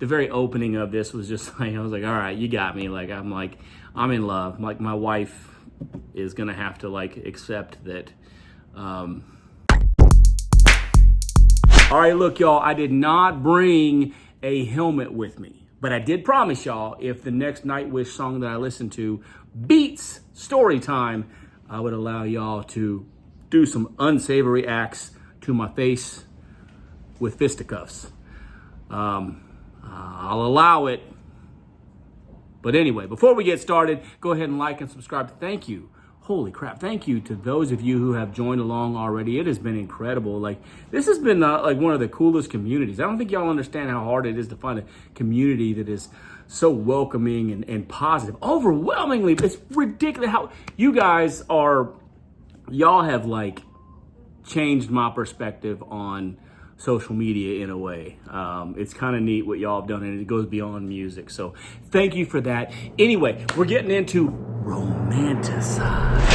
the very opening of this was just like, I was like, all right, you got me. Like, I'm in love. Like, my wife is gonna have to like accept that. All right, look, y'all, I did not bring a helmet with me, but I did promise y'all if the next Nightwish song that I listen to beats Storytime, I would allow y'all to do some unsavory acts to my face with fisticuffs. I'll allow it. But anyway, before we get started, go ahead and like and subscribe. Thank you. Holy crap. Thank you to those of you who have joined along already. It has been incredible. Like, this has been like one of the coolest communities. I don't think y'all understand how hard it is to find a community that is so welcoming and positive. Overwhelmingly, it's ridiculous how you guys are, y'all have like changed my perspective on social media in a way. It's kind of neat what y'all have done, and it goes beyond music. So thank you for that. Anyway, we're getting into Romanticide.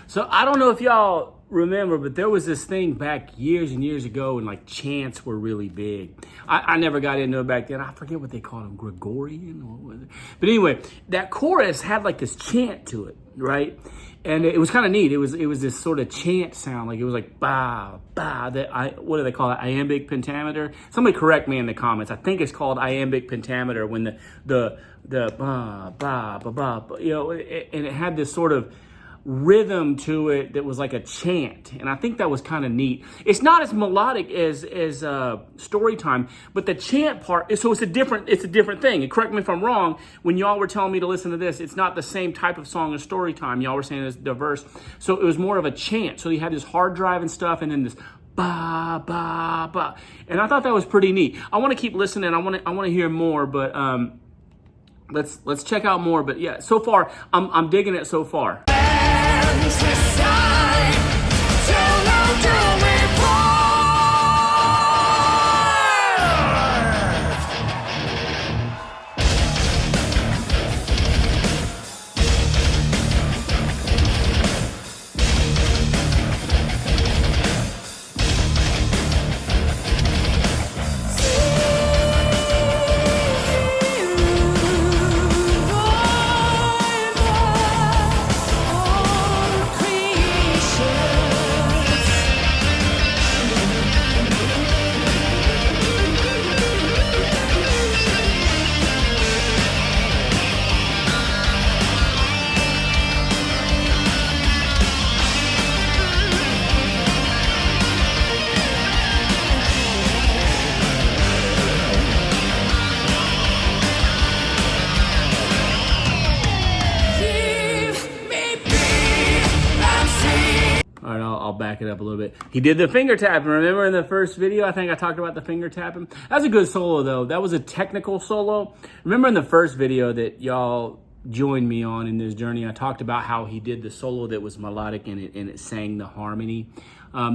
So I don't know if y'all remember, but there was this thing back years and years ago, and like chants were really big. I never got into it back then. I forget what they called them, Gregorian, or what was it? But anyway, that chorus had like this chant to it, right? And it was kind of neat. It was this sort of chant sound, like it was like ba ba. What do they call it? Iambic pentameter. Somebody correct me in the comments. I think it's called iambic pentameter when the ba ba ba ba. You know, and it had this sort of rhythm to it that was like a chant, and I think that was kind of neat. It's not as melodic as Storytime, but the chant part is, so it's a different thing. And correct me if I'm wrong, when y'all were telling me to listen to this, it's not the same type of song as Storytime. Y'all were saying it's diverse, so it was more of a chant. So you had this hard drive and stuff, and then this ba ba ba, and I thought that was pretty neat. I want to keep listening. I want to hear more, but let's check out more. But yeah, so far I'm digging it so far. back it up a little bit. He did the finger tapping. Remember in the first video, I think I talked about the finger tapping? That's a good solo though. That was a technical solo. Remember in the first video that y'all joined me on in this journey, I talked about how he did the solo that was melodic and it sang the harmony.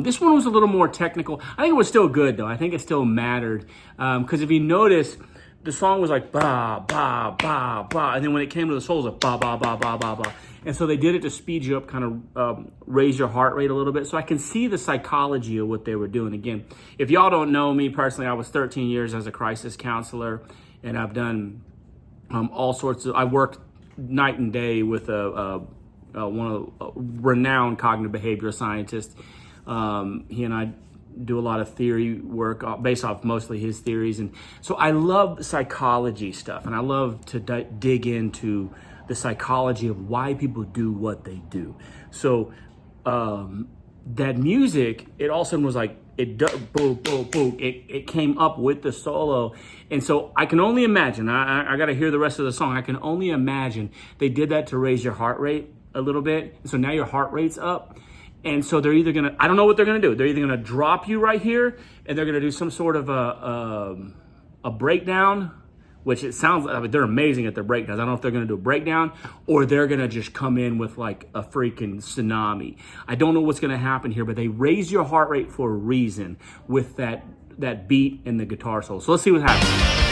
This one was a little more technical. I think it was still good though. I think it still mattered. Because if you notice, the song was like ba, ba, ba, ba. And then when it came to the solos, like ba, ba, ba, ba, ba, ba. And so they did it to speed you up, kind of raise your heart rate a little bit. So I can see the psychology of what they were doing. Again, if y'all don't know me personally, I was 13 years as a crisis counselor. And I've done all sorts of, I worked night and day with one of a renowned cognitive behavioral scientists. He and I do a lot of theory work based off mostly his theories. And so I love psychology stuff, and I love to dig into the psychology of why people do what they do. So that music, it also was like, boom, boom, boom. It came up with the solo. And so I can only imagine, I got to hear the rest of the song. I can only imagine they did that to raise your heart rate a little bit. So now your heart rate's up. And so they're either going to, I don't know what they're going to do. They're either going to drop you right here and they're going to do some sort of a breakdown, which it sounds like, I mean, they're amazing at their breakdowns. I don't know if they're going to do a breakdown or they're going to just come in with like a freaking tsunami. I don't know what's going to happen here, but they raise your heart rate for a reason with that beat and the guitar solo. So let's see what happens.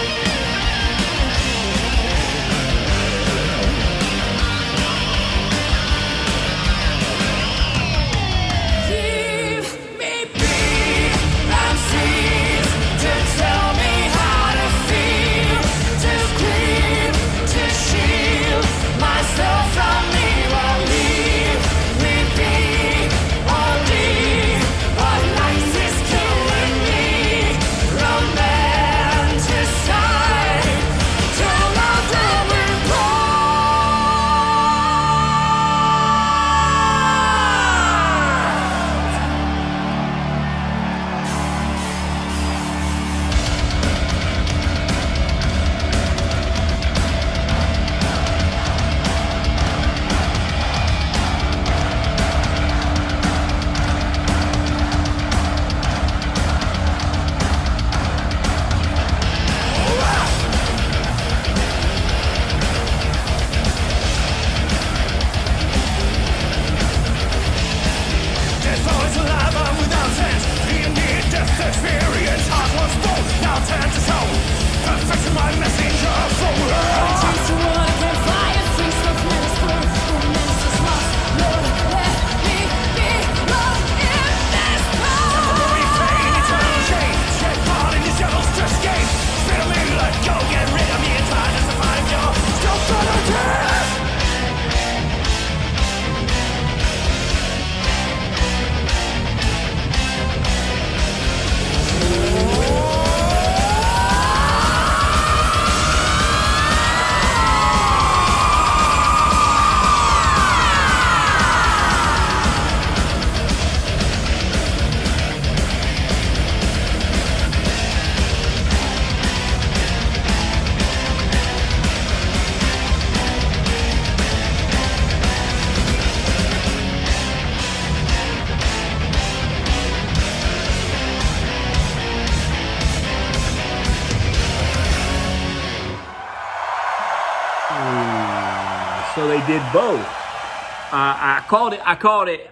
So they did both. I called it.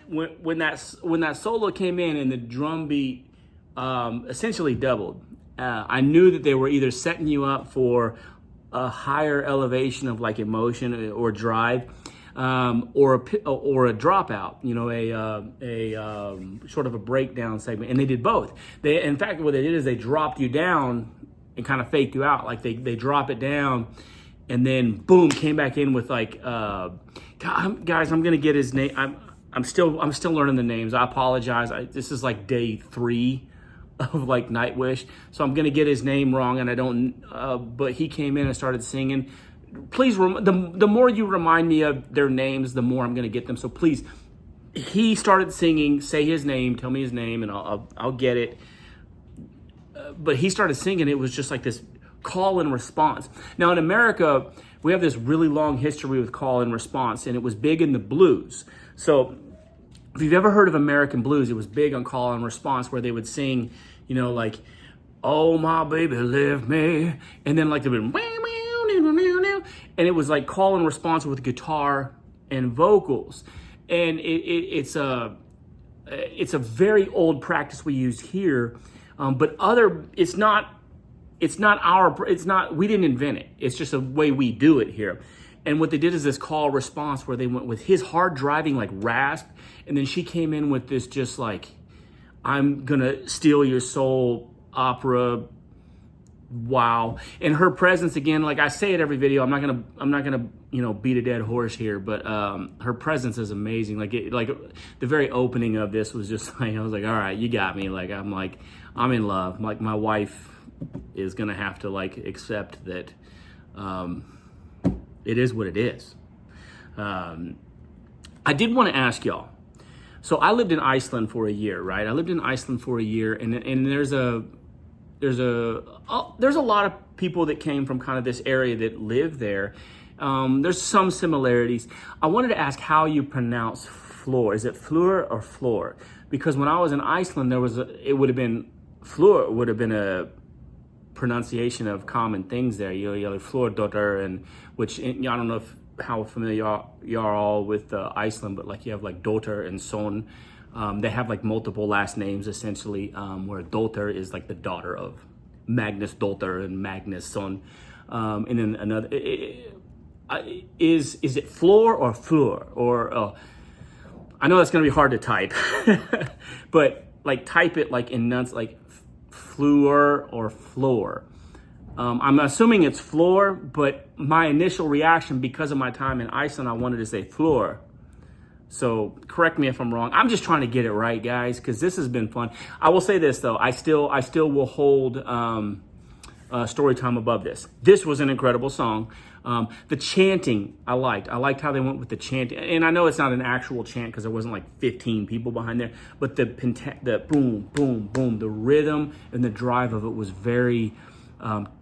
When that solo came in and the drum beat essentially doubled. I knew that they were either setting you up for a higher elevation of like emotion or drive, or a dropout. You know, a sort of a breakdown segment, and they did both. In fact, what they did is they dropped you down and kind of faked you out. Like they drop it down. And then boom, came back in with like, guys, I'm gonna get his name. I'm still learning the names. I apologize. This is like day 3 of like Nightwish, so I'm gonna get his name wrong, and I don't. But he came in and started singing. Please, the more you remind me of their names, the more I'm gonna get them. So please, he started singing. Say his name. Tell me his name, and I'll get it. But he started singing. It was just like this call and response. Now in America, we have this really long history with call and response, and it was big in the blues. So if you've ever heard of American blues, it was big on call and response where they would sing, you know, like, oh, my baby left me. And then like they would, and it was like call and response with guitar and vocals. And it's a very old practice we use here. But we didn't invent it. It's just a way we do it here. And what they did is this call response where they went with his hard driving like rasp, and then she came in with this just like, I'm gonna steal your soul opera. Wow. And her presence again, like I say at every video, I'm not gonna you know beat a dead horse here, but her presence is amazing. Like the very opening of this was just like, I was like, all right, you got me. Like I'm in love. Like my wife is gonna have to like accept that it is what it is. I did want to ask y'all. So I lived in Iceland for a year, right? I lived in Iceland for a year, and there's a lot of people that came from kind of this area that live there. There's some similarities. I wanted to ask how you pronounce floor. Is it fleur or floor? Because when I was in Iceland, it would have been floor. Would have been a pronunciation of common things there. You know, like floor daughter, and which I don't know how familiar you are all with Iceland, but like you have like daughter and son. They have like multiple last names essentially, where daughter is like the daughter of Magnus daughter and Magnus son. And then another, is it floor or fleur? Or, I know that's gonna be hard to type, but like type it like like fleur or floor. I'm assuming it's floor, but my initial reaction because of my time in Iceland, I wanted to say floor. So correct me if I'm wrong. I'm just trying to get it right, guys, because this has been fun. I will say this though, I still will hold Storytime above this. This was an incredible song. The chanting I liked. I liked how they went with the chant, and I know it's not an actual chant because there wasn't like 15 people behind there, but the boom, boom, boom, the rhythm and the drive of it was very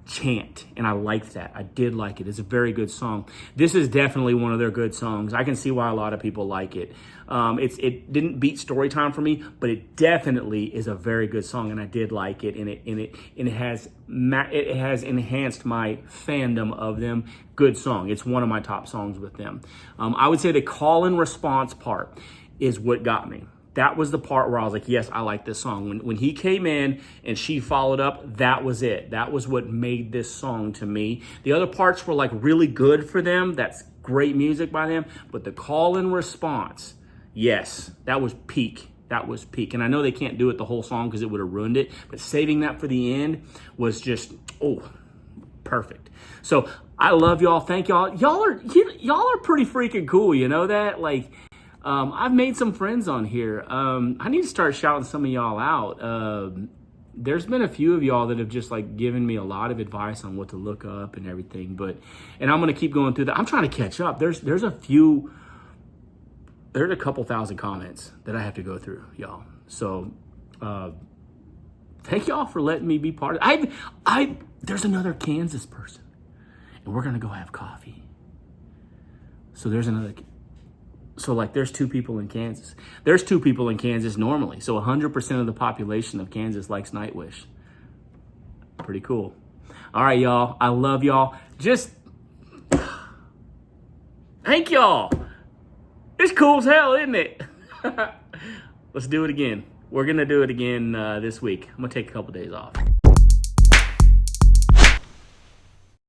chant, and I liked that. I did like it. It's a very good song. This is definitely one of their good songs. I can see why a lot of people like it. It didn't beat Storytime for me, but it definitely is a very good song, and I did like it. And it has enhanced my fandom of them. Good song. It's one of my top songs with them. I would say the call and response part is what got me. That was the part where I was like, yes, I like this song. When he came in and she followed up, that was it. That was what made this song to me. The other parts were like really good for them. That's great music by them. But the call and response, yes, that was peak. That was peak. And I know they can't do it the whole song because it would have ruined it. But saving that for the end was just, perfect. So I love y'all. Thank y'all. Y'all are pretty freaking cool. You know that? Like, I've made some friends on here. I need to start shouting some of y'all out. There's been a few of y'all that have just like given me a lot of advice on what to look up and everything, and I'm going to keep going through that. I'm trying to catch up. There's a couple thousand comments that I have to go through, y'all. So, thank y'all for letting me be part of it. There's another Kansas person, and we're going to go have coffee. So there's two people in Kansas. There's 2 people in Kansas normally. So 100% of the population of Kansas likes Nightwish. Pretty cool. All right, y'all. I love y'all. Just thank y'all. It's cool as hell, isn't it? Let's do it again. We're going to do it again this week. I'm going to take a couple days off.